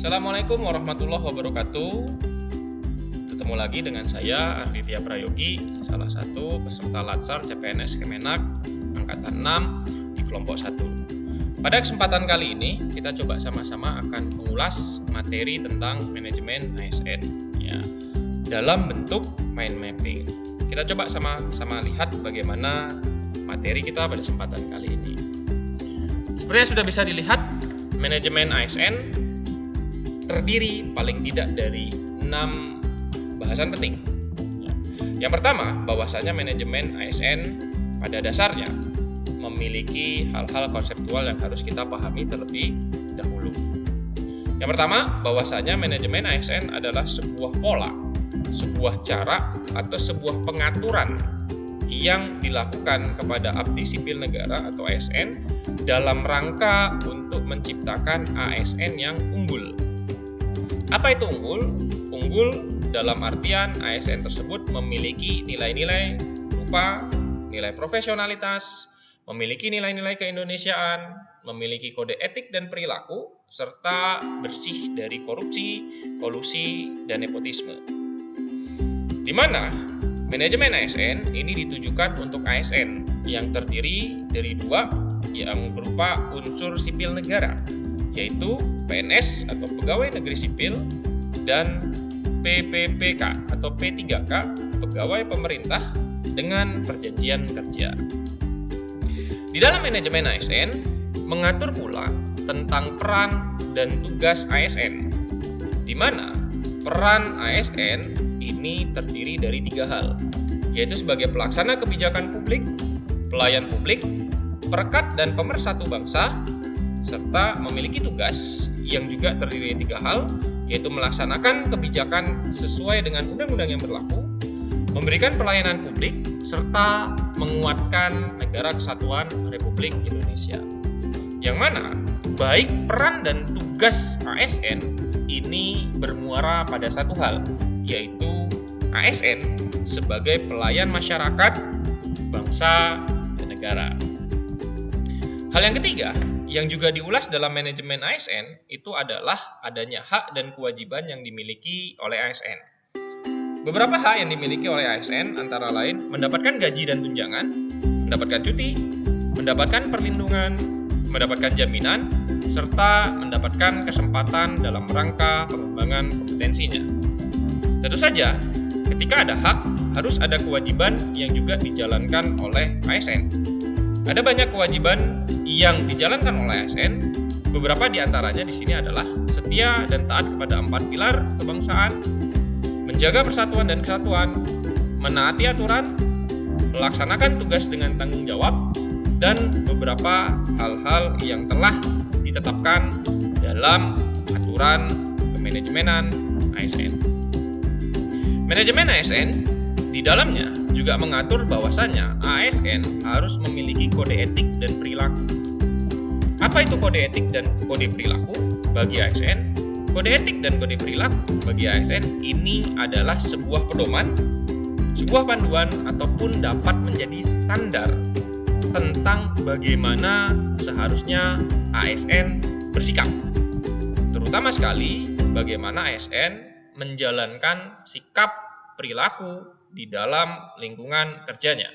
Assalamualaikum warahmatullahi wabarakatuh. Ketemu lagi dengan saya Arditya Prayogi, salah satu peserta Latsar CPNS Kemenak Angkatan 6 di kelompok 1. Pada kesempatan kali ini kita coba sama-sama akan mengulas materi tentang manajemen ASN ya, dalam bentuk mind mapping. Kita coba sama-sama lihat bagaimana materi kita pada kesempatan kali ini. Seperti yang sudah bisa dilihat, manajemen ASN terdiri paling tidak dari 6 bahasan penting. Yang pertama, bahwasanya manajemen ASN pada dasarnya memiliki hal-hal konseptual yang harus kita pahami terlebih dahulu. Yang pertama, bahwasanya manajemen ASN adalah sebuah pola, sebuah cara, atau sebuah pengaturan yang dilakukan kepada abdi sipil negara atau ASN dalam rangka untuk menciptakan ASN yang unggul. Apa itu unggul? Unggul dalam artian ASN tersebut memiliki nilai-nilai berupa nilai profesionalitas, memiliki nilai-nilai keindonesiaan, memiliki kode etik dan perilaku, serta bersih dari korupsi, kolusi, dan nepotisme. Di mana manajemen ASN ini ditujukan untuk ASN yang terdiri dari 2 yang berupa unsur sipil negara, yaitu PNS atau Pegawai Negeri Sipil dan PPPK atau P3K, Pegawai Pemerintah dengan perjanjian kerja. Di dalam manajemen ASN mengatur pula tentang peran dan tugas ASN, di mana peran ASN ini terdiri dari 3 hal, yaitu sebagai pelaksana kebijakan publik, pelayan publik, perekat dan pemersatu bangsa, serta memiliki tugas yang juga terdiri dari 3 hal, yaitu melaksanakan kebijakan sesuai dengan undang-undang yang berlaku, memberikan pelayanan publik, serta menguatkan negara kesatuan Republik Indonesia. Yang mana baik peran dan tugas ASN ini bermuara pada satu hal, yaitu ASN sebagai pelayan masyarakat, bangsa, dan negara. Hal yang ketiga yang juga diulas dalam manajemen ASN itu adalah adanya hak dan kewajiban yang dimiliki oleh ASN. Beberapa hak yang dimiliki oleh ASN antara lain mendapatkan gaji dan tunjangan, mendapatkan cuti, mendapatkan perlindungan, mendapatkan jaminan, serta mendapatkan kesempatan dalam rangka pengembangan kompetensinya. Tentu saja, ketika ada hak, harus ada kewajiban yang juga dijalankan oleh ASN. Ada banyak kewajiban yang dijalankan oleh ASN. Beberapa di antaranya di sini adalah setia dan taat kepada 4 pilar kebangsaan, menjaga persatuan dan kesatuan, menaati aturan, melaksanakan tugas dengan tanggung jawab, dan beberapa hal-hal yang telah ditetapkan dalam aturan kemanajemenan ASN. Manajemen ASN di dalamnya juga mengatur bahwasanya ASN harus memiliki kode etik dan perilaku. Apa itu kode etik dan kode perilaku bagi ASN? Kode etik dan kode perilaku bagi ASN ini adalah sebuah pedoman, sebuah panduan ataupun dapat menjadi standar tentang bagaimana seharusnya ASN bersikap. Terutama sekali bagaimana ASN menjalankan sikap perilaku di dalam lingkungan kerjanya.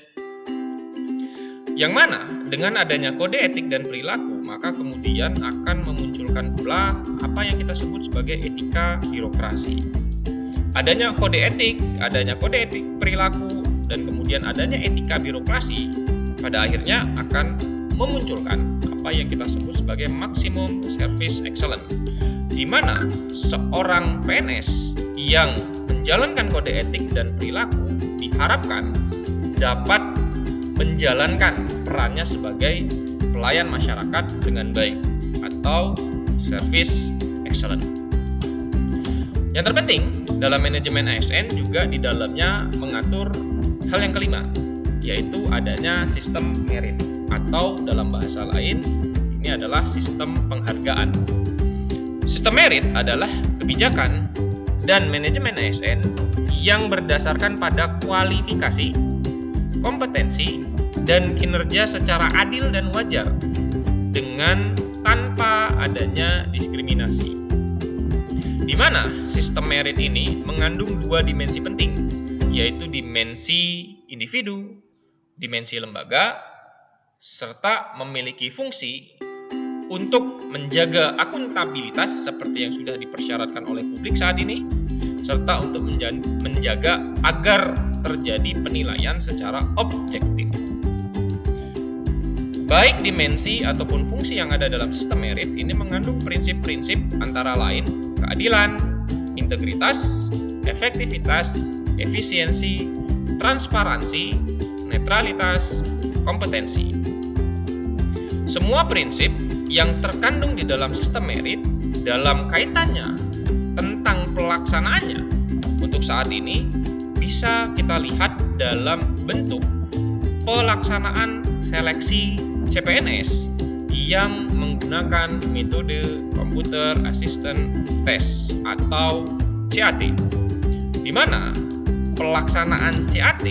Yang mana dengan adanya kode etik dan perilaku, maka kemudian akan memunculkan pula apa yang kita sebut sebagai etika birokrasi. Adanya kode etik perilaku, dan kemudian adanya etika birokrasi, pada akhirnya akan memunculkan apa yang kita sebut sebagai maximum service excellence, di mana seorang PNS yang menjalankan kode etik dan perilaku diharapkan dapat menjalankan perannya sebagai pelayan masyarakat dengan baik atau service excellent. Yang terpenting dalam manajemen ASN juga di dalamnya mengatur hal yang kelima, yaitu adanya sistem merit atau dalam bahasa lain ini adalah sistem penghargaan. Sistem merit adalah kebijakan dan manajemen ASN yang berdasarkan pada kualifikasi, kompetensi, dan kinerja secara adil dan wajar dengan tanpa adanya diskriminasi. di mana sistem merit ini mengandung dua dimensi penting, yaitu dimensi individu, dimensi lembaga, serta memiliki fungsi untuk menjaga akuntabilitas seperti yang sudah dipersyaratkan oleh publik saat ini, serta untuk menjaga agar terjadi penilaian secara objektif. Baik dimensi ataupun fungsi yang ada dalam sistem merit ini mengandung prinsip-prinsip antara lain keadilan, integritas, efektivitas, efisiensi, transparansi, netralitas, kompetensi. Semua prinsip yang terkandung di dalam sistem merit dalam kaitannya tentang pelaksanaannya untuk saat ini bisa kita lihat dalam bentuk pelaksanaan seleksi CPNS yang menggunakan metode Computer Assistant Test atau CAT, di mana pelaksanaan CAT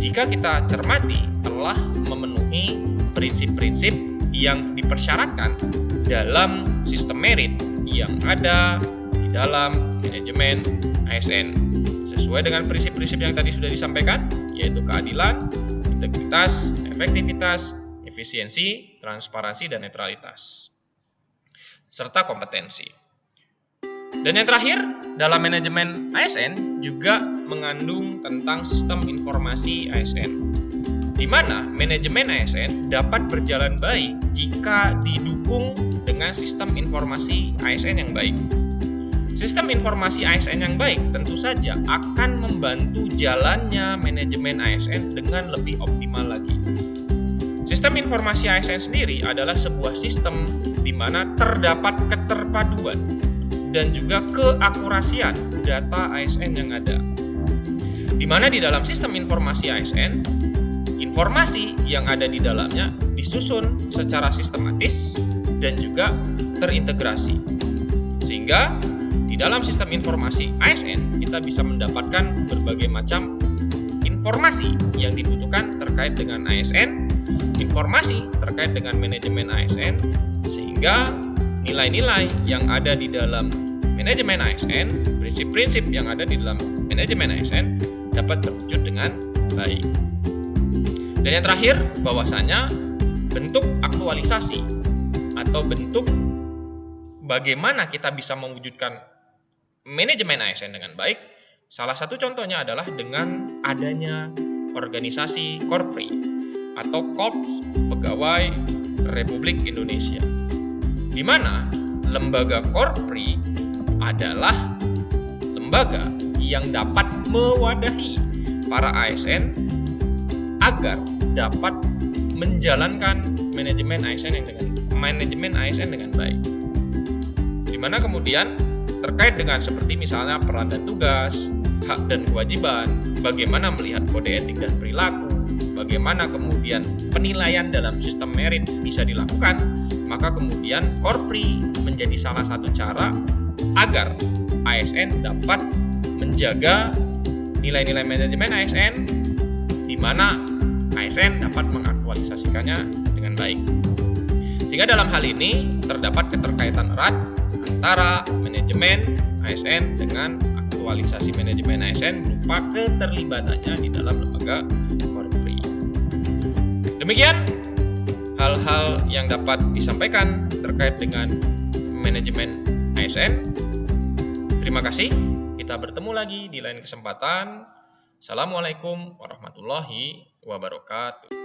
jika kita cermati telah memenuhi prinsip-prinsip yang dipersyaratkan dalam sistem merit yang ada di dalam manajemen ASN sesuai dengan prinsip-prinsip yang tadi sudah disampaikan, yaitu keadilan, integritas, efektivitas, efisiensi, transparansi, dan netralitas, serta kompetensi. Dan yang terakhir, dalam manajemen ASN juga mengandung tentang sistem informasi ASN, di mana manajemen ASN dapat berjalan baik jika didukung dengan sistem informasi ASN yang baik. Sistem informasi ASN yang baik tentu saja akan membantu jalannya manajemen ASN dengan lebih optimal lagi. Sistem informasi ASN sendiri adalah sebuah sistem di mana terdapat keterpaduan dan juga keakurasian data ASN yang ada. Di mana di dalam sistem informasi ASN, informasi yang ada di dalamnya disusun secara sistematis dan juga terintegrasi. Sehingga di dalam sistem informasi ASN kita bisa mendapatkan berbagai macam informasi yang dibutuhkan terkait dengan ASN, informasi terkait dengan manajemen ASN, sehingga nilai-nilai yang ada di dalam manajemen ASN, prinsip-prinsip yang ada di dalam manajemen ASN dapat terwujud dengan baik. Dan yang terakhir, bahwasanya bentuk aktualisasi atau bentuk bagaimana kita bisa mewujudkan manajemen ASN dengan baik, salah satu contohnya adalah dengan adanya organisasi Korpri atau Korps Pegawai Republik Indonesia, di mana lembaga Korpri adalah lembaga yang dapat mewadahi para ASN agar dapat menjalankan manajemen ASN dengan baik. Di mana kemudian terkait dengan seperti misalnya peran dan tugas, hak dan kewajiban, bagaimana melihat kode etik dan perilaku, bagaimana kemudian penilaian dalam sistem merit bisa dilakukan, maka kemudian Korpri menjadi salah satu cara agar ASN dapat menjaga nilai-nilai manajemen ASN, di mana ASN dapat mengaktualisasikannya dengan baik. Sehingga dalam hal ini terdapat keterkaitan erat antara manajemen ASN dengan aktualisasi manajemen ASN berupa keterlibatannya di dalam lembaga Korpri. Demikian hal-hal yang dapat disampaikan terkait dengan manajemen ASN. Terima kasih. Kita bertemu lagi di lain kesempatan. Assalamualaikum warahmatullahi wabarakatuh.